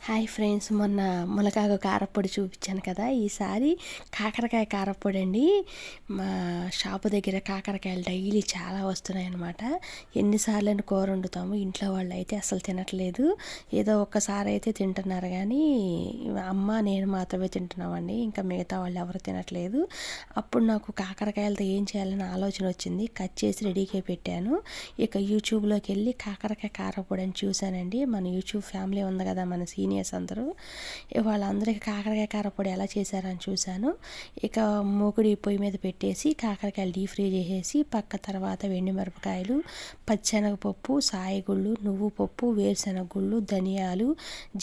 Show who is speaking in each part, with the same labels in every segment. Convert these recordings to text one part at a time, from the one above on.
Speaker 1: Hi friends, మొన్న మునగాకు కారప్పొడి చూపించాను కదా. ఈసారి కాకరకాయ కారప్పొడి అండి. మా షాపు దగ్గర కాకరకాయలు డైలీ చాలా వస్తున్నాయి అన్నమాట. ఎన్నిసార్లు కూర వండుతాము, ఇంట్లో వాళ్ళు అయితే అసలు తినట్లేదు. ఏదో ఒక్కసారి అయితే తింటున్నారు, కానీ అమ్మ నేను మాత్రమే తింటున్నామండి. ఇంకా మిగతా వాళ్ళు ఎవరు తినట్లేదు. అప్పుడు నాకు కాకరకాయలతో ఏం చేయాలని ఆలోచన వచ్చింది. కట్ చేసి రెడీగా పెట్టాను. ఇక యూట్యూబ్లోకి వెళ్ళి కాకరకాయ కారప్పొడి అని చూశానండి. మన యూట్యూబ్ ఫ్యామిలీ ఉంది కదా, మన సీనియర్స్ అందరూ, వాళ్ళందరికీ కాకరకాయ కారప్పొడి ఎలా చేశారని చూశాను. ఇక మూకుడి పొయ్యి మీద పెట్టేసి కాకరకాయలు డీప్ ఫ్రై చేసేసి పక్క తర్వాత ఎండుమిరపకాయలు, పచ్చెనగపప్పు, సాయగుళ్ళు, నువ్వు పప్పు, వేరుశెనగ గుళ్ళు, ధనియాలు,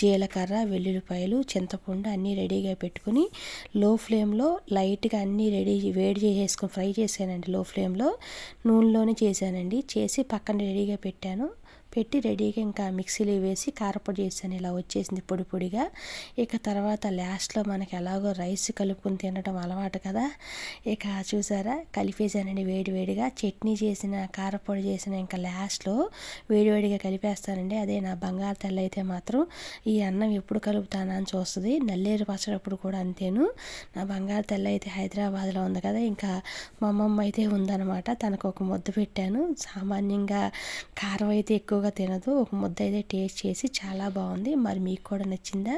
Speaker 1: జీలకర్ర, వెల్లుల్లిపాయలు, చింతపండు అన్నీ రెడీగా పెట్టుకుని లో ఫ్లేమ్లో లైట్గా అన్నీ వేడి చేసేసుకొని ఫ్రై చేశానండి. లో ఫ్లేమ్లో నూనెలోనే చేశానండి. చేసి పక్కన రెడీగా పెట్టి రెడీగా ఇంకా మిక్సీలో వేసి కారపొడి చేశాను. ఇలా వచ్చేసింది పొడి పొడిగా. ఇక తర్వాత లాస్ట్లో మనకి ఎలాగో రైస్ కలుపుకొని తినడం అలవాటు కదా. ఇక చూసారా, కలిపేసానండి వేడివేడిగా. చట్నీ చేసిన, కారపొడి చేసిన ఇంకా లాస్ట్లో వేడివేడిగా కలిపేస్తానండి. అదే నా బంగారు తల్లి అయితే మాత్రం ఈ అన్నం ఎప్పుడు కలుపుతానా అని చూస్తుంది. నల్లేరు పచ్చడప్పుడు కూడా అంతేను. నా బంగారు తల్లి అయితే హైదరాబాద్లో ఉంది కదా, ఇంకా మా అమ్మమ్మ అయితే ఉందన్నమాట. తనకు ఒక ముద్ద పెట్టాను. సామాన్యంగా కారం అయితే ఎక్కువగా తినదు. ఒక ముద్ద అయితే టేస్ట్ చేసి చాలా బాగుంది. మరి మీకు కూడా నచ్చిందా?